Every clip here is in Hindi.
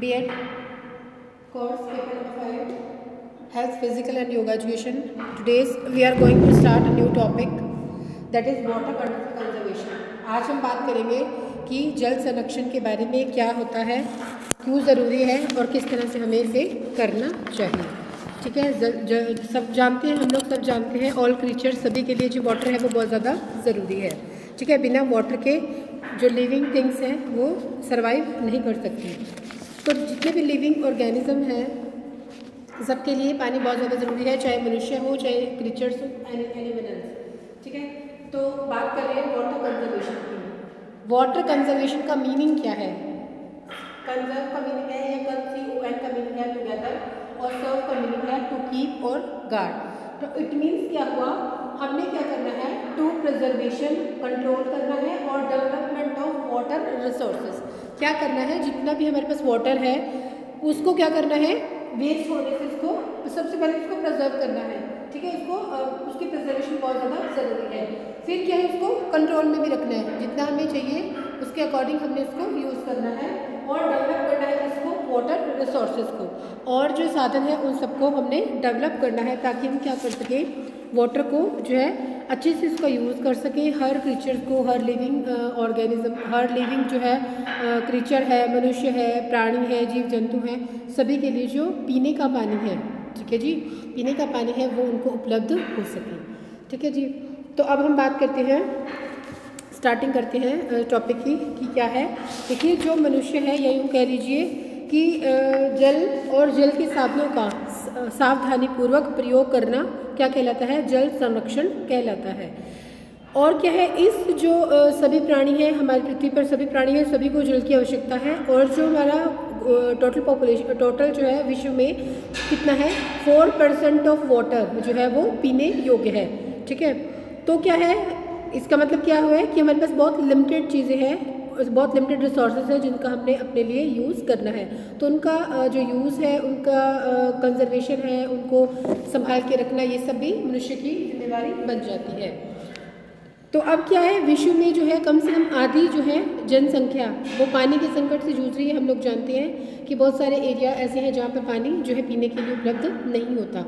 B.Ed course paper number 5 health physical and yoga education. Today's we are going to start a new topic that is water conservation. आज हम बात करेंगे कि जल संरक्षण के बारे में क्या होता है, क्यों ज़रूरी है और किस तरह से हमें इसे करना चाहिए। ठीक है, सब जानते हैं, हम लोग सब जानते हैं, ऑल क्रीचर सभी के लिए जो वाटर है वो बहुत ज़्यादा ज़रूरी है। ठीक है, बिना वाटर के जो लिविंग थिंग्स हैं वो सर्वाइव नहीं कर सकती। तो जितने भी लिविंग ऑर्गेनिज्म हैं सबके लिए पानी बहुत ज़्यादा ज़रूरी है, चाहे मनुष्य हो चाहे क्रीचर्स हो, एनिमल एल्स। ठीक है, तो बात कर रहे हैं वाटर कंजर्वेशन की। वाटर कंजर्वेशन का मीनिंग क्या है? कंजर्व का मीनिंग है, या CON का मीनिंग है टुगेदर, और सर्व का मीनिंग है टू कीप और गार्ड। तो इट मीन्स क्या हुआ, हमने क्या करना है, टू प्रिजर्वेशन कंट्रोल करना है और डेवलपमेंट ऑफ वाटर रिसोर्सेज। क्या करना है, जितना भी हमारे पास वाटर है उसको क्या करना है, वेस्ट होने से इसको सबसे पहले उसको प्रिजर्व करना है। ठीक है, उसको उसकी प्रिजर्वेशन बहुत ज़्यादा ज़रूरी है। फिर क्या है, उसको कंट्रोल में भी रखना है, जितना हमें चाहिए उसके अकॉर्डिंग हमने इसको यूज़ करना है और डेवलप करना है इसको वाटर रिसोर्सेज को, और जो साधन है उन सबको हमने डेवलप करना है ताकि हम क्या कर सकें, वाटर को जो है अच्छे से इसका यूज़ कर सकें। हर क्रीचर को, हर लिविंग ऑर्गेनिज्म, हर लिविंग जो है क्रीचर है, मनुष्य है, प्राणी है, जीव जंतु हैं, सभी के लिए जो पीने का पानी है, ठीक है जी, पीने का पानी है वो उनको उपलब्ध हो सके। ठीक है जी, तो अब हम बात करते हैं, स्टार्टिंग करते हैं टॉपिक की कि क्या है। देखिए, जो मनुष्य है या यूँ कह लीजिए कि जल और जल के साधनों का सावधानीपूर्वक प्रयोग करना क्या कहलाता है, जल संरक्षण कहलाता है। और क्या है, इस जो सभी प्राणी हैं, हमारी पृथ्वी पर सभी प्राणी हैं, सभी को जल की आवश्यकता है। और जो हमारा टोटल पॉपुलेशन, टोटल जो है विश्व में कितना है, 4% ऑफ वाटर जो है वो पीने योग्य है। ठीक है, तो क्या है, इसका मतलब क्या हुआ है कि हमारे पास बहुत लिमिटेड चीज़ें हैं, बहुत लिमिटेड रिसोर्सेज हैं जिनका हमने अपने लिए यूज़ करना है। तो उनका जो यूज़ है, उनका कंजर्वेशन है, उनको संभाल के रखना, ये सब भी मनुष्य की जिम्मेदारी बन जाती है। तो अब क्या है, विश्व में जो है कम से कम आधी जो है जनसंख्या वो पानी के संकट से जूझ रही है। हम लोग जानते हैं कि बहुत सारे एरिया ऐसे हैं जहाँ पर पानी जो है पीने के लिए उपलब्ध नहीं होता।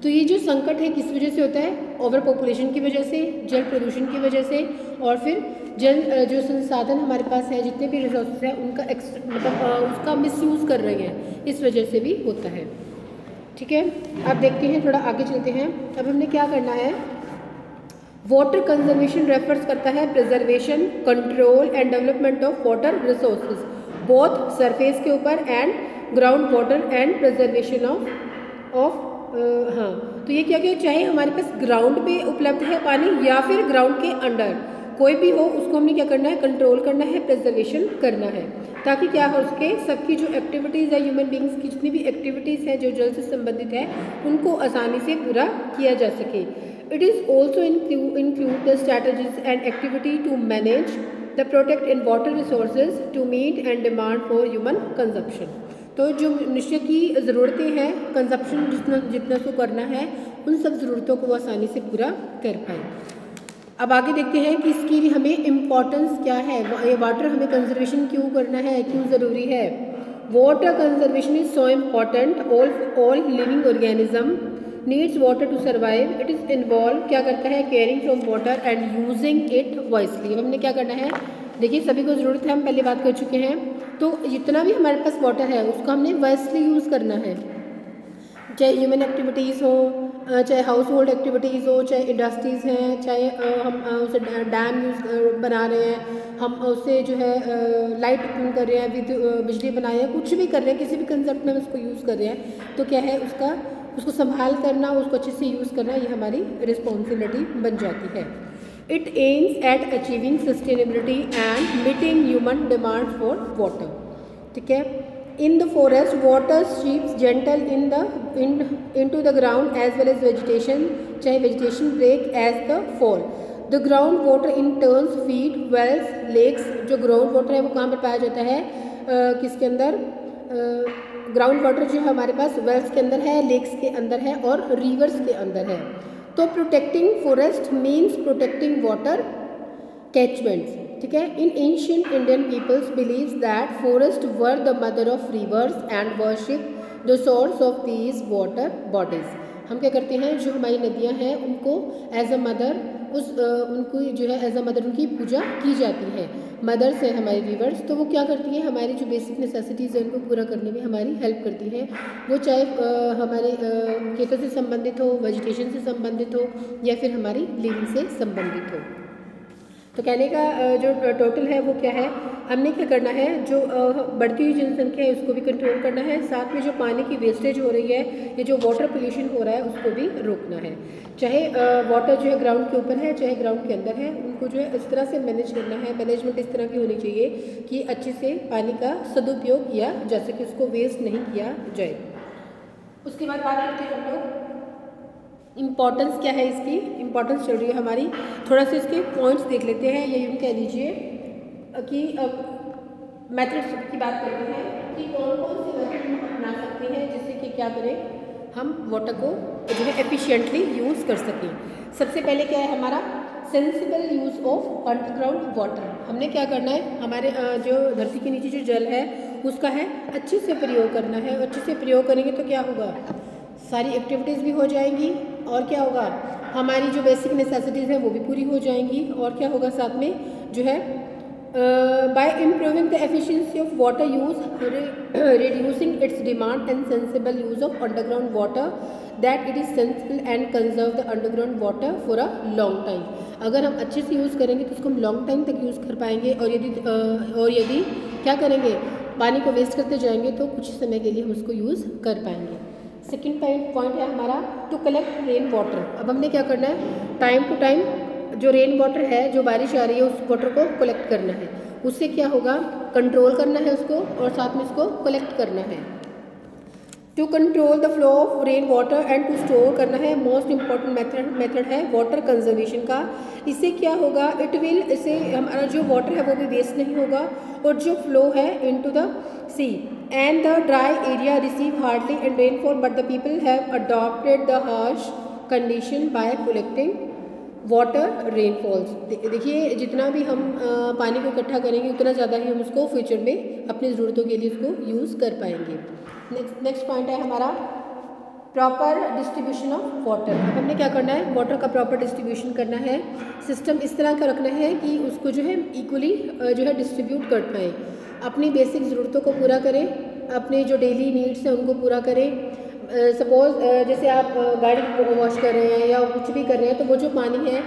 तो ये जो संकट है किस वजह से होता है, ओवर पॉपुलेशन की वजह से, जल प्रदूषण की वजह से, और फिर जल जो संसाधन हमारे पास है, जितने भी रिसोर्सेज हैं उनका मतलब उसका मिसयूज़ कर रहे हैं, इस वजह से भी होता है। ठीक है, अब देखते हैं, थोड़ा आगे चलते हैं। अब हमने क्या करना है, वाटर कंजर्वेशन रेफर्स करता है preservation, control and development of water resources both surface के ऊपर and ground water and preservation of हाँ, तो ये क्या चाहे हमारे पास ग्राउंड पे उपलब्ध है पानी या फिर ग्राउंड के अंडर, कोई भी हो, उसको हमने क्या करना है, कंट्रोल करना है, प्रिजर्वेशन करना है, ताकि क्या हो सके, सबकी जो एक्टिविटीज़ है, ह्यूमन बींग्स की जितनी भी एक्टिविटीज़ है जो जल से संबंधित है, उनको आसानी से पूरा किया जा सके। It is also include the strategies and activity to manage the protect in water resources to meet and demand for human consumption। तो जो मनुष्य की ज़रूरतें हैं, कंजप्शन जितना को करना है, उन सब ज़रूरतों को वो आसानी से पूरा कर पाए। अब आगे देखते हैं कि इसकी हमें इम्पोर्टेंस क्या है, ये वाटर हमें कंजर्वेशन क्यों करना है, क्यों ज़रूरी है। Water conservation is so important, all living organism needs water to survive. It is involve क्या करता है, caring from water and using it wisely. अब हमने क्या करना है, देखिए सभी को ज़रूरत है, हम पहले बात कर चुके हैं। तो जितना भी हमारे पास वाटर है उसको हमने वाइसली यूज़ करना है, चाहे ह्यूमन एक्टिविटीज़ हो, चाहे हाउस होल्ड एक्टिविटीज़ हो, चाहे इंडस्ट्रीज़ हैं, चाहे हम उसे डैम बना रहे हैं, हम उससे जो है लाइट उत्पन्न कर रहे हैं, बिजली बनाए हैं, कुछ भी कर रहे हैं, किसी भी कंसेप्ट में हम उसको यूज़ कर रहे हैं, तो क्या है, उसको संभाल करना, उसको अच्छे से यूज़ करना, ये हमारी रिस्पॉन्सिबिलिटी बन जाती है। It aims at achieving sustainability and meeting human demand for water. ठीक है, in the forest water streams gentle into the ground as well as vegetation, चाहे vegetation break as the fall. The ground water in turns feed wells, lakes। जो ground water है वो कहाँ पर पाया जाता है, किसके अंदर, ग्राउंड वाटर जो है हमारे पास वेल्स के अंदर है, लेक्स के अंदर है और रिवर्स के अंदर है। तो protecting forest means protecting water catchments. ठीक है। In ancient Indian peoples believes that forest were the mother of rivers and worship the source of these water bodies. हम क्या करते हैं, जो हमारी नदियाँ हैं उनको एज अ मदर उनको जो है एज अ मदर उनकी पूजा की जाती है। मदर्स है हमारी रिवर्स, तो वो क्या करती हैं, हमारी जो बेसिक नेसेसिटीज़ है उनको पूरा करने में हमारी हेल्प करती है। वो चाहे हमारे खेतों से संबंधित हो, वेजिटेशन से संबंधित हो, या फिर हमारी लिविंग से संबंधित हो। तो कहने का जो टोटल है वो क्या है, हमने क्या करना है, जो बढ़ती हुई जनसंख्या है उसको भी कंट्रोल करना है, साथ में जो पानी की वेस्टेज हो रही है, ये जो वाटर पोल्यूशन हो रहा है उसको भी रोकना है। चाहे वाटर जो है ग्राउंड के ऊपर है चाहे ग्राउंड के अंदर है, उनको जो है इस तरह से मैनेज करना है। मैनेजमेंट इस तरह की होनी चाहिए कि अच्छे से पानी का सदुपयोग किया जा सके, उसको वेस्ट नहीं किया जाए। उसके बाद बात करते हैं हम लोग इम्पॉर्टेंस क्या है, इसकी इम्पॉर्टेंस चल रही है हमारी, थोड़ा सा इसके पॉइंट्स देख लेते हैं, या यूँ कह लीजिए कि मेथड्स की बात करते हैं कि कौन कौन से मेथड हम अपना सकते हैं जिससे कि क्या करें, हम वाटर को जो है एफिशिएंटली यूज़ कर सकें। सबसे पहले क्या है हमारा sensible use of underground water. हमने क्या करना है, हमारे जो धरती के नीचे जो जल है उसका है अच्छे से प्रयोग करना है। अच्छे से प्रयोग करेंगे तो क्या होगा, सारी एक्टिविटीज़ भी हो जाएंगी, और क्या होगा, हमारी जो बेसिक नेसेसिटीज़ हैं वो भी पूरी हो जाएंगी, और क्या होगा साथ में जो है bye improving the efficiency of water use, reducing it's demand and sensible use of underground water, that it is sensible and conserve the underground water for a long time. अगर हम अच्छे से यूज़ करेंगे तो उसको हम लॉन्ग टाइम तक यूज़ कर पाएंगे, और यदि क्या करेंगे, पानी को वेस्ट करते जाएंगे तो कुछ समय के लिए हम उसको यूज़ कर पाएंगे। सेकेंड पॉइंट है हमारा टू कलेक्ट रेन वाटर। अब हमने क्या करना है, टाइम टू टाइम जो रेन वाटर है, जो बारिश आ रही है उस वाटर को कलेक्ट करना है। उससे क्या होगा, कंट्रोल करना है उसको, और साथ में उसको कलेक्ट करना है। To control the flow of rain water and to store करना है। मोस्ट इम्पॉर्टेंट मेथड है वाटर कंजर्वेशन का। इससे क्या होगा, इट विल, इससे हमारा जो वाटर है वो भी वेस्ट नहीं होगा, और जो फ्लो है into the sea and the dry area receive hardly and rainfall, but the people have adopted the harsh condition by collecting water rainfalls. देखिए जितना भी हम पानी को इकट्ठा करेंगे उतना ज़्यादा ही हम उसको फ्यूचर में अपनी ज़रूरतों के लिए उसको यूज़ कर पाएंगे। नेक्स्ट पॉइंट है हमारा प्रॉपर डिस्ट्रीब्यूशन ऑफ वाटर। अब हमने क्या करना है, वाटर का प्रॉपर डिस्ट्रीब्यूशन करना है। सिस्टम इस तरह का रखना है कि उसको जो है इक्वली जो है डिस्ट्रीब्यूट कर पाएँ, अपनी बेसिक ज़रूरतों को पूरा करें, अपने जो डेली नीड्स हैं उनको पूरा करें। सपोज़ जैसे आप गाड़ी वॉश कर रहे हैं या कुछ भी कर रहे हैं, तो वो जो पानी है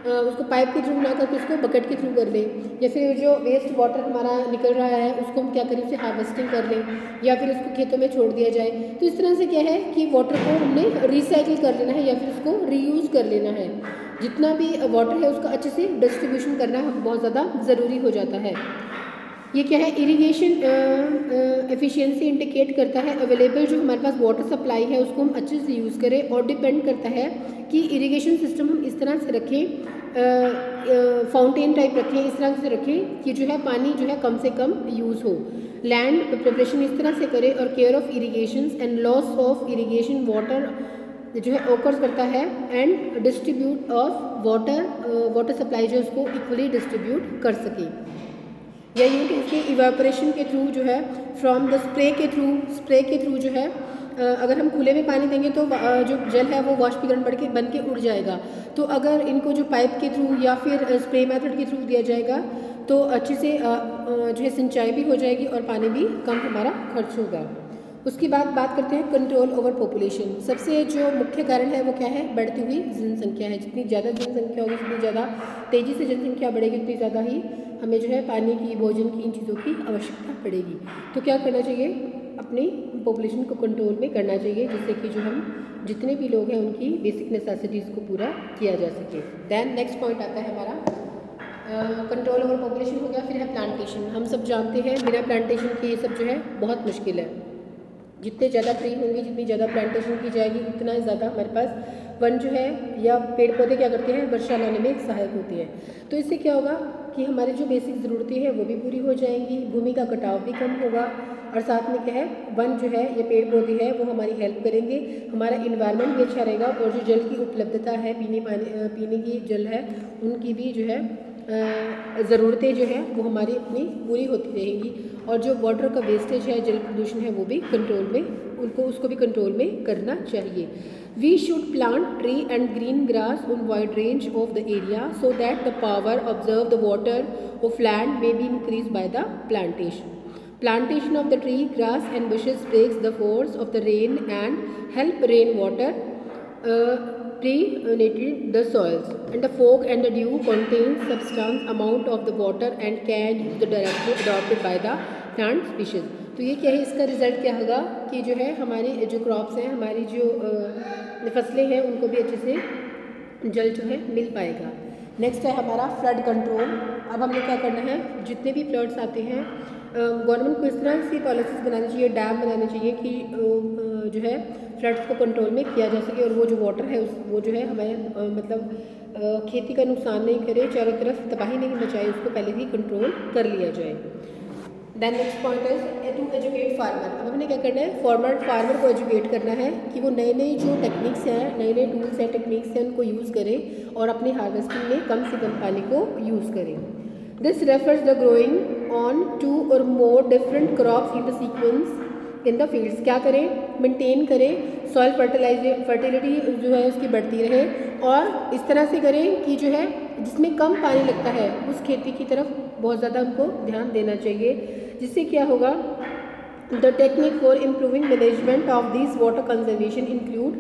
उसको पाइप के थ्रू ना करके उसको बकेट के थ्रू कर लें, या फिर जो वेस्ट वाटर हमारा निकल रहा है उसको हम क्या करें, उसे हार्वेस्टिंग कर लें, या फिर उसको खेतों में छोड़ दिया जाए। तो इस तरह से क्या है कि वाटर को हमने रिसाइकिल कर लेना है या फिर उसको रीयूज़ कर लेना है। जितना भी वाटर है उसका अच्छे से डिस्ट्रीब्यूशन करना बहुत ज़्यादा ज़रूरी हो जाता है। ये क्या है, इरिगेशन एफिशिएंसी इंडिकेट करता है अवेलेबल जो हमारे पास वाटर सप्लाई है उसको हम अच्छे से यूज़ करें, और डिपेंड करता है कि इरिगेशन सिस्टम हम इस तरह से रखें, फाउंटेन टाइप रखें, इस तरह से रखें कि जो है पानी जो है कम से कम यूज़ हो। लैंड प्रिपरेशन इस तरह से करें, और care of irrigation and loss of irrigation water जो है ओकर्स करता है, and distribute of water supply जो उसको इक्वली डिस्ट्रीब्यूट कर सके, या यूँ कि इसके इवेपोरेशन के थ्रू जो है फ्रॉम द स्प्रे के थ्रू जो है अगर हम खुले में पानी देंगे तो जो जल है वो वाष्पीकरण बन के उड़ जाएगा। तो अगर इनको जो पाइप के थ्रू या फिर स्प्रे मेथड के थ्रू दिया जाएगा तो अच्छे से जो है सिंचाई भी हो जाएगी और पानी भी कम हमारा खर्च होगा। उसकी बात करते हैं कंट्रोल ओवर पॉपुलेशन। सबसे जो मुख्य कारण है वो क्या है, बढ़ती हुई जनसंख्या है। जितनी ज़्यादा जनसंख्या होगी उतनी ज़्यादा तेज़ी से जनसंख्या बढ़ेगी, उतनी ज़्यादा ही हमें जो है पानी की, भोजन की, इन चीज़ों की आवश्यकता पड़ेगी। तो क्या करना चाहिए, अपनी पॉपुलेशन को कंट्रोल में करना चाहिए, जिससे कि जो हम जितने भी लोग हैं उनकी बेसिक नेसेसिटीज़ को पूरा किया जा सके। देन नेक्स्ट पॉइंट आता है हमारा कंट्रोल ओवर पॉपुलेशन हो गया। फिर है प्लांटेशन। हम सब जानते हैं बिना प्लांटेशन के ये सब जो है बहुत मुश्किल है। जितने ज़्यादा ट्री होंगी, जितनी ज़्यादा प्लांटेशन की जाएगी, उतना ज़्यादा हमारे पास वन जो है या पेड़ पौधे क्या करते हैं, वर्षा लाने में सहायक होती है। तो इससे क्या होगा कि हमारी जो बेसिक ज़रूरतें हैं वो भी पूरी हो जाएंगी, भूमि का कटाव भी कम होगा, और साथ में क्या है, वन जो है ये पेड़ पौधे हैं वो हमारी हेल्प करेंगे, हमारा इन्वायरमेंट भी अच्छा रहेगा, और जो जल की उपलब्धता है, पीने की जल है उनकी भी जो है ज़रूरतें जो है वो हमारी अपनी पूरी होती रहेंगी, और जो वाटर का वेस्टेज है, जल प्रदूषण है, वो भी कंट्रोल में, उसको भी कंट्रोल में करना चाहिए। We should plant tree and green grass on wide range of the area so that the power observe the water of land may be increased by the plantation. Plantation of the tree, grass and bushes breaks the force of the rain and help rainwater penetrate the soils. And the fog and the dew contains substantial amount of the water and can use the directly adopted by the plant species. तो ये क्या है, इसका रिजल्ट क्या होगा कि जो है हमारी जो क्रॉप्स हैं, हमारी जो फसलें हैं, उनको भी अच्छे से जल जो है मिल पाएगा। नेक्स्ट है हमारा फ्लड कंट्रोल। अब हमने क्या करना है, जितने भी फ्लड्स आते हैं गवर्नमेंट को इस तरह से पॉलिसीज़ बनानी चाहिए, डैम बनाने चाहिए कि जो है फ्लड्स को कंट्रोल में किया जा सके, और वो जो वाटर है वो जो है हमें मतलब खेती का नुकसान नहीं करे, चारों तरफ तबाही नहीं मचाए, उसको पहले ही कंट्रोल कर लिया जाए। Then next point is to educate farmer. अब हमने क्या करना है, फार्मर को एजुकेट करना है कि वो नए नए जो टेक्निक्स हैं, नए नए टूल्स हैं, टेक्निक्स हैं, उनको यूज़ करें और अपनी हार्वेस्टिंग में कम से कम पानी को यूज़ करें। This refers the growing on 2 or more different crops in the sequence in the fields। क्या करें, मेंटेन करें, सॉइल फर्टिलिटी जो है उसकी बढ़ती रहे, और इस तरह से करें कि जो है जिसमें कम पानी लगता है उस खेती की तरफ बहुत ज़्यादा उनको ध्यान देना चाहिए, जिससे क्या होगा, the technique for improving management of this water conservation include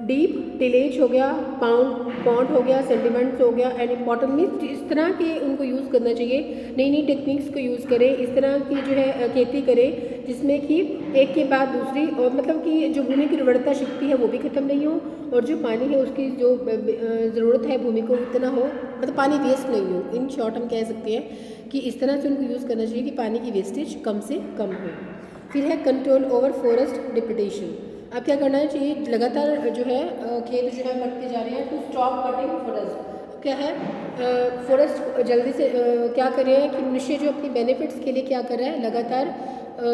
deep tillage हो गया, पॉन्ड हो गया, सेंटिमेंट्स हो गया, एंड इम्पॉर्टेंटली इस तरह के उनको यूज़ करना चाहिए, नई नई टेक्निक्स को यूज़ करें, इस तरह की जो है खेती करें जिसमें कि एक के बाद दूसरी, और मतलब कि जो भूमि की उर्वरता शक्ति है वो भी ख़त्म नहीं हो, और जो पानी है उसकी जो ज़रूरत है भूमि को उतना हो, मतलब पानी वेस्ट नहीं हो। इन शॉर्ट हम कह सकते हैं कि इस तरह से उनको यूज़ करना चाहिए कि पानी की वेस्टेज कम से कम हो। फिर है कंट्रोल ओवर फॉरेस्ट डिप्रेडेशन। अब क्या करना चाहिए, लगातार जो है खेत जो है कटते जा रहे हैं, टू स्टॉप कटिंग फॉरेस्ट। क्या है, फॉरेस्ट जल्दी से क्या कर रहे हैं कि मनुष्य जो अपनी बेनिफिट्स के लिए क्या कर रहा है, लगातार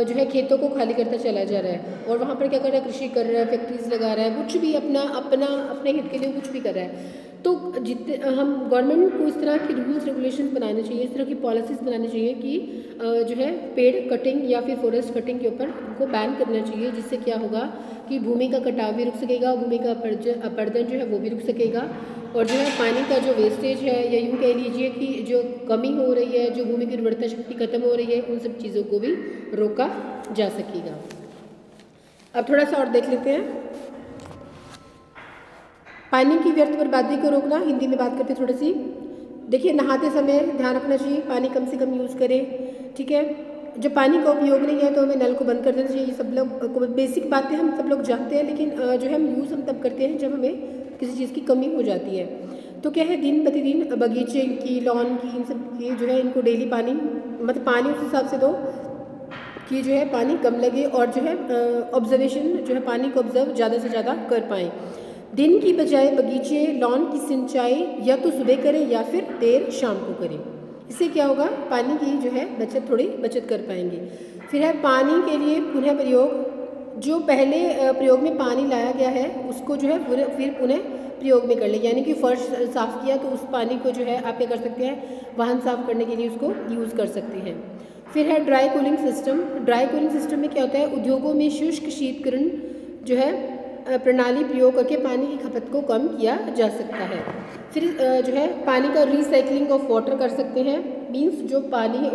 जो है खेतों को खाली करता चला जा रहा है, और वहाँ पर क्या कर रहा है, कृषि कर रहा है, फैक्ट्रीज लगा रहा है, कुछ भी अपने हित के लिए कुछ भी कर रहा है। तो जितने हम गवर्नमेंट को इस तरह की रूल्स रेगुलेशंस बनाने चाहिए, इस तरह की पॉलिसीज़ बनानी चाहिए कि जो है पेड़ कटिंग या फिर फॉरेस्ट कटिंग के ऊपर उनको बैन करना चाहिए, जिससे क्या होगा कि भूमि का कटाव भी रुक सकेगा, भूमि का अपरदन जो है वो भी रुक सकेगा, और जो है पानी का जो वेस्टेज है, या यूँ कह लीजिए कि जो कमी हो रही है, जो भूमि की उर्वरता शक्ति खत्म हो रही है, उन सब चीज़ों को भी रोका जा सकेगा। अब थोड़ा सा और देख लेते हैं, पानी की व्यर्थ बर्बादी को रोकना। हिंदी में बात करते हैं थोड़ी सी। देखिए, नहाते समय ध्यान रखना चाहिए पानी कम से कम यूज़ करें, ठीक है। जब पानी का उपयोग नहीं है तो हमें नल को बंद कर देना चाहिए। ये सब लोग बेसिक बातें हम सब लोग जानते हैं, लेकिन जो है हम यूज़ हम तब करते हैं जब हमें किसी चीज़ की कमी हो जाती है। तो क्या है, दिन प्रतिदिन बगीचे की, लॉन की, इन सब की जो है इनको डेली पानी, मतलब पानी उस हिसाब से दो कि जो है पानी कम लगे, और जो है ऑब्जर्वेशन जो है पानी को ऑब्जर्व ज़्यादा से ज़्यादा कर पाएँ। दिन की बजाय बगीचे, लॉन की सिंचाई या तो सुबह करें या फिर देर शाम को करें। इससे क्या होगा, पानी की जो है थोड़ी बचत कर पाएंगे। फिर है पानी के लिए पुनः प्रयोग। जो पहले प्रयोग में पानी लाया गया है उसको जो है फिर पुनः प्रयोग में कर ले, यानी कि फर्श साफ़ किया तो उस पानी को जो है आप क्या कर सकते हैं, वाहन साफ़ करने के लिए उसको यूज़ कर सकते हैं। फिर है dry cooling system. Dry cooling system में क्या होता है, उद्योगों में शुष्क शीतकरण जो है प्रणाली प्रयोग करके पानी की खपत को कम किया जा सकता है। फिर जो है पानी का रिसाइकलिंग ऑफ वाटर कर सकते हैं। मीन्स जो पानी है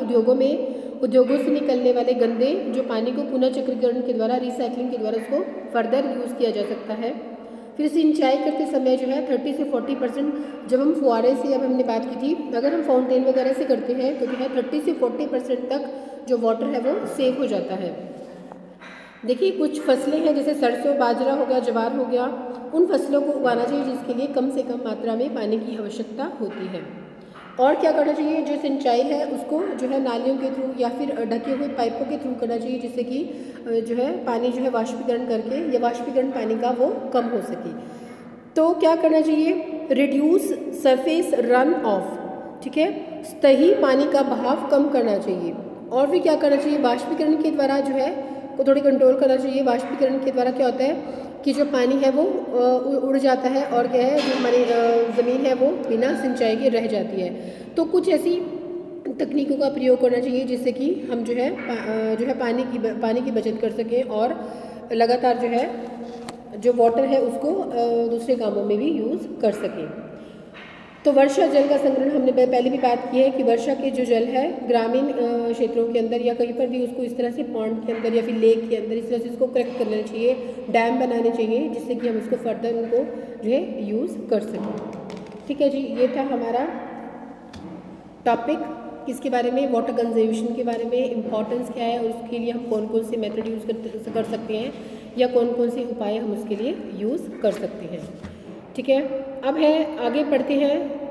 उद्योगों से निकलने वाले गंदे जो पानी को पुनः चक्रीकरण के द्वारा, रिसाइकलिंग के द्वारा उसको फर्दर यूज़ किया जा सकता है। फिर सिंचाई करते समय जो है 30 से 40%, जब हम फुहारे से अब हमने बात की थी, अगर हम फाउंटेन वगैरह से करते हैं तो जो है 30 से 40% तक जो वाटर है वो सेव हो जाता है। देखिए, कुछ फसलें हैं जैसे सरसों, बाजरा हो गया, ज्वार हो गया, उन फसलों को उगाना चाहिए जिसके लिए कम से कम मात्रा में पानी की आवश्यकता होती है। और क्या करना चाहिए, जो सिंचाई है उसको जो है नालियों के थ्रू या फिर ढके हुए पाइपों के थ्रू करना चाहिए, जिससे कि जो है पानी जो है वाष्पीकरण करके या वाष्पीकरण पानी का वो कम हो सके। तो क्या करना चाहिए, रिड्यूस सरफेस रन ऑफ, ठीक है, सतही पानी का बहाव कम करना चाहिए। और भी क्या करना चाहिए, वाष्पीकरण के द्वारा जो है को थोड़ी कंट्रोल करना चाहिए। वाष्पीकरण के द्वारा क्या होता है, कि जो पानी है वो उड़ जाता है और क्या है, जो हमारी ज़मीन है वो बिना सिंचाई के रह जाती है। तो कुछ ऐसी तकनीकों का प्रयोग करना चाहिए जिससे कि हम जो है पानी की बचत कर सकें और लगातार जो है जो वाटर है उसको दूसरे कामों में भी यूज़ कर सकें। तो वर्षा जल का संग्रहण हमने पहले भी बात की है कि वर्षा के जो जल है ग्रामीण क्षेत्रों के अंदर या कहीं पर भी उसको इस तरह से पॉन्ड के अंदर या फिर लेक के अंदर इस तरह से इसको कलेक्ट कर लेना चाहिए, डैम बनाने चाहिए जिससे कि हम इसको फर्दर उनको जो है यूज़ कर सकें। ठीक है जी, ये था हमारा टॉपिक किसके बारे में, वाटर कंजर्वेशन के बारे में, इम्पॉर्टेंस क्या है और उसके लिए हम कौन कौन से मेथड यूज़ कर सकते हैं या कौन कौन से उपाय हम उसके लिए यूज़ कर सकते हैं। ठीक है, अब है आगे बढ़ते हैं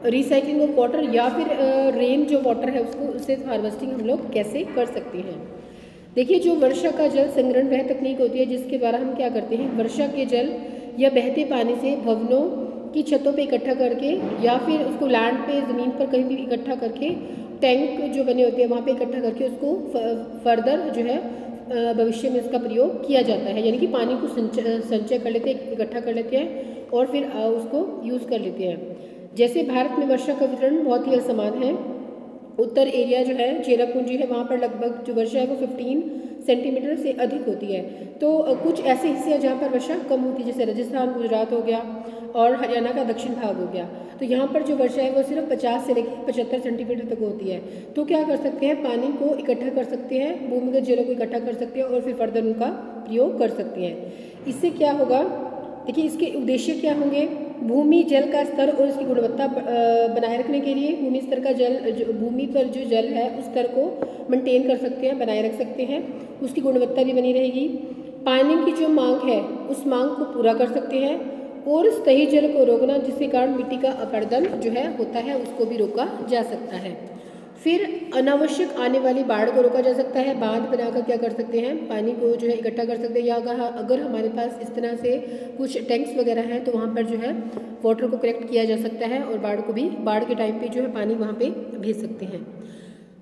रिसाइकलिंग ऑफ वाटर या फिर रेन जो वाटर है उससे हार्वेस्टिंग हम लोग कैसे कर सकते हैं। देखिए, जो वर्षा का जल संग्रहण वह तकनीक होती है जिसके द्वारा हम क्या करते हैं, वर्षा के जल या बहते पानी से भवनों की छतों पे इकट्ठा करके या फिर उसको लैंड पे ज़मीन पर कहीं भी इकट्ठा करके टैंक जो बने होते हैं वहाँ पे इकट्ठा करके उसको फर्दर जो है भविष्य में इसका प्रयोग किया जाता है। यानी कि पानी को संचय कर लेते हैं, इकट्ठा कर लेते हैं और फिर उसको यूज़ कर लेते हैं। जैसे भारत में वर्षा का वितरण बहुत ही असमान है। उत्तर एरिया जो है चेरापूंजी है वहाँ पर लगभग जो वर्षा है वो 15 सेंटीमीटर से अधिक होती है। तो कुछ ऐसे हिस्से हैं जहाँ पर वर्षा कम होती है, जैसे राजस्थान, गुजरात हो गया और हरियाणा का दक्षिण भाग हो गया। तो यहाँ पर जो वर्षा है वो सिर्फ 50 से लेकर 75 सेंटीमीटर तक होती है। तो क्या कर सकते हैं, पानी को इकट्ठा कर सकते हैं, भूमिगत जलों को इकट्ठा कर सकते हैं और फिर फर्दर उनका प्रयोग कर सकते हैं। इससे क्या होगा, देखिए इसके उद्देश्य क्या होंगे, भूमि जल का स्तर और इसकी गुणवत्ता बनाए रखने के लिए भूमि स्तर का भूमि पर जो जल है उस स्तर को मेंटेन कर सकते हैं, बनाए रख सकते हैं, उसकी गुणवत्ता भी बनी रहेगी। पानी की जो मांग है उस मांग को पूरा कर सकते हैं और सतही जल को रोकना जिसके कारण मिट्टी का अपरदन जो है होता है उसको भी रोका जा सकता है। फिर अनावश्यक आने वाली बाढ़ को रोका जा सकता है। बांध बनाकर क्या कर सकते हैं, पानी को जो है इकट्ठा कर सकते हैं या अगर हमारे पास इस तरह से कुछ टैंक्स वगैरह हैं तो वहाँ पर जो है वाटर को कलेक्ट किया जा सकता है और बाढ़ के टाइम पे जो है पानी वहाँ पे भेज सकते हैं।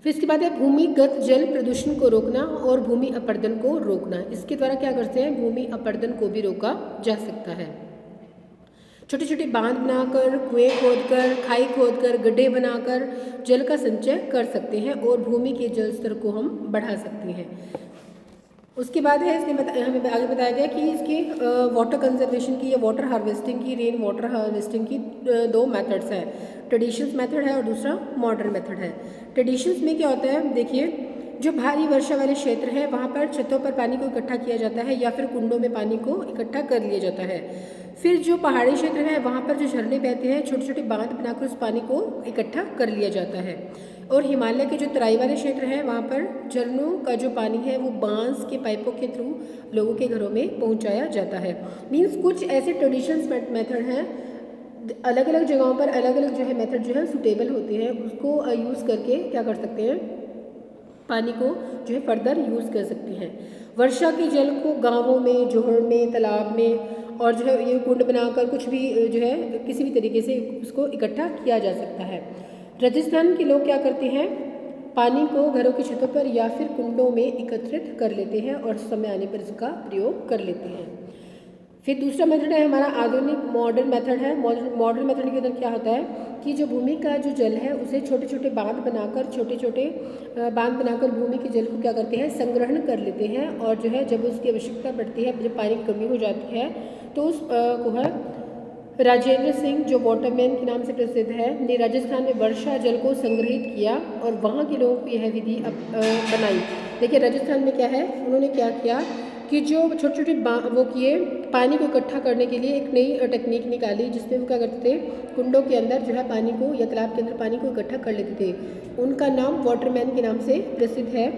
फिर इसके बाद है भूमिगत जल प्रदूषण को रोकना और भूमि अपरदन को रोकना। इसके द्वारा क्या करते हैं, भूमि अपरदन को भी रोका जा सकता है। छोटे छोटे बांध बनाकर, कुएं खोदकर, खाई खोदकर, गड्ढे बनाकर जल का संचय कर सकते हैं और भूमि के जल स्तर को हम बढ़ा सकते हैं। उसके बाद है इसमें हमें आगे बताया गया कि इसके वाटर कंजर्वेशन की या वाटर हार्वेस्टिंग की, रेन वाटर हार्वेस्टिंग की 2 मेथड्स हैं। ट्रेडिशनल मेथड है और दूसरा मॉडर्न मेथड है। ट्रेडिशनल्स में क्या होता है, देखिए जो भारी वर्षा वाले क्षेत्र है वहाँ पर छतों पर पानी को इकट्ठा किया जाता है या फिर कुंडों में पानी को इकट्ठा कर लिया जाता है। फिर जो पहाड़ी क्षेत्र है वहाँ पर जो झरने बहते हैं, छोटे छोटे बांध बनाकर उस पानी को इकट्ठा कर लिया जाता है। और हिमालय के जो तराई वाले क्षेत्र हैं वहाँ पर झरनों का जो पानी है वो बांस के पाइपों के थ्रू लोगों के घरों में पहुँचाया जाता है। मीन्स कुछ ऐसे ट्रेडिशनल मेथड हैं, अलग अलग जगहों पर अलग अलग जो है मेथड जो है सुटेबल होते हैं, उसको यूज़ करके क्या कर सकते हैं, पानी को जो है फर्दर यूज़ कर सकते हैं। वर्षा के जल को गांवों में, जोहड़ में, तालाब में और जो है ये कुंड बनाकर कुछ भी जो है किसी भी तरीके से उसको इकट्ठा किया जा सकता है। राजस्थान के लोग क्या करते हैं, पानी को घरों की छतों पर या फिर कुंडों में एकत्रित कर लेते हैं और समय आने पर इसका प्रयोग कर लेते हैं। फिर दूसरा मेथड है हमारा आधुनिक मॉडर्न मेथड है। मॉडर्न मेथड के अंदर क्या होता है कि जो भूमि का जो जल है उसे छोटे छोटे बांध बनाकर भूमि के जल को क्या करते हैं, संग्रहण कर लेते हैं और जो है जब उसकी आवश्यकता पड़ती है, जब पानी की कमी हो जाती है तो उस को है राजेंद्र सिंह जो वाटरमैन के नाम से प्रसिद्ध है ने राजस्थान में वर्षा जल को संग्रहित किया और वहाँ के लोगों को यह विधि बनाई। देखिए राजस्थान में क्या है, उन्होंने क्या किया कि जो छोटे छोटे वो किए पानी को इकट्ठा करने के लिए एक नई टेक्निक निकाली जिसमें वो क्या करते थे, कुंडों के अंदर जो है पानी को या तालाब के अंदर पानी को इकट्ठा कर लेते थे। उनका नाम वाटरमैन के नाम से प्रसिद्ध है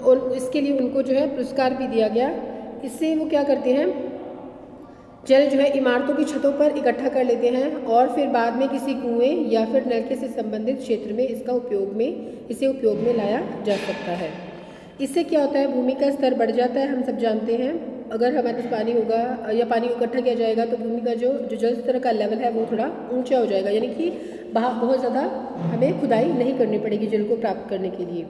और इसके लिए उनको जो है पुरस्कार भी दिया गया। इससे वो क्या करते हैं, जल जो है इमारतों की छतों पर इकट्ठा कर लेते हैं और फिर बाद में किसी कुएं या फिर नलके से संबंधित क्षेत्र में इसे उपयोग में लाया जा सकता है। इससे क्या होता है, भूमि का स्तर बढ़ जाता है। हम सब जानते हैं अगर हमारे पास पानी होगा या पानी को इकट्ठा किया जाएगा तो भूमि का जो जल स्तर का लेवल है वो थोड़ा ऊंचा हो जाएगा, यानी कि बहुत ज़्यादा हमें खुदाई नहीं करनी पड़ेगी जल को प्राप्त करने के लिए।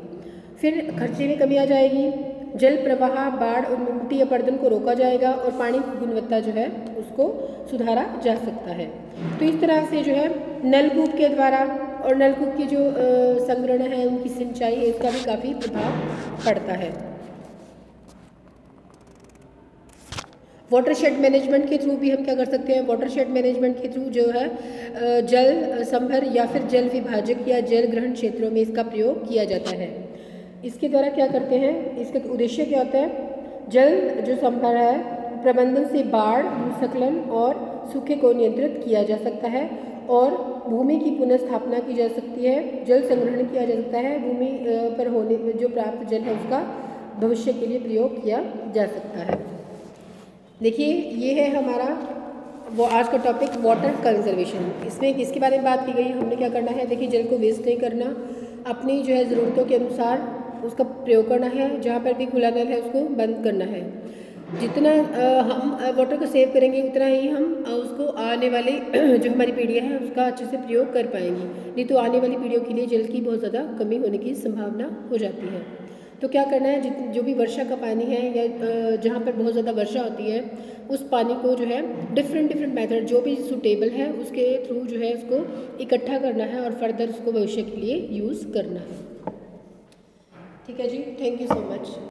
फिर खर्चे में कमी आ जाएगी, जल प्रवाह, बाढ़ और मिट्टी अपरदन को रोका जाएगा और पानी की गुणवत्ता जो है उसको सुधारा जा सकता है। तो इस तरह से जो है नलकूप के द्वारा और नलकूप की जो संग्रहण है, उनकी सिंचाई है, इसका भी काफ़ी प्रभाव पड़ता है। वाटरशेड मैनेजमेंट के थ्रू भी हम क्या कर सकते हैं, वाटरशेड मैनेजमेंट के थ्रू जो है जल संभर या फिर जल विभाजक या जल ग्रहण क्षेत्रों में इसका प्रयोग किया जाता है। इसके द्वारा क्या करते हैं, इसका उद्देश्य क्या होता है, जल जो संभर है प्रबंधन से बाढ़, भूस्खलन और सूखे को नियंत्रित किया जा सकता है और भूमि की पुनर्स्थापना की जा सकती है, जल संग्रहण किया जा सकता है, भूमि पर होने जो प्राप्त जल है उसका भविष्य के लिए प्रयोग किया जा सकता है। देखिए ये है हमारा वो आज का टॉपिक वाटर कंजर्वेशन। इसमें किसके बारे में बात की गई, हमने क्या करना है, देखिए जल को वेस्ट नहीं करना, अपनी जो है ज़रूरतों के अनुसार उसका प्रयोग करना है, जहाँ पर भी खुला नल है उसको बंद करना है। जितना हम वाटर को सेव करेंगे उतना ही हम उसको आने वाले जो हमारी पीढ़ियाँ हैं उसका अच्छे से प्रयोग कर पाएंगी, नहीं तो आने वाली पीढ़ियों के लिए जल की बहुत ज़्यादा कमी होने की संभावना हो जाती है। तो क्या करना है, जो भी वर्षा का पानी है या जहाँ पर बहुत ज़्यादा वर्षा होती है उस पानी को जो है डिफरेंट मेथड जो भी सूटेबल है उसके थ्रू जो है उसको इकट्ठा करना है और फर्दर उसको भविष्य के लिए यूज़ करना है। ठीक है जी, थैंक यू सो मच।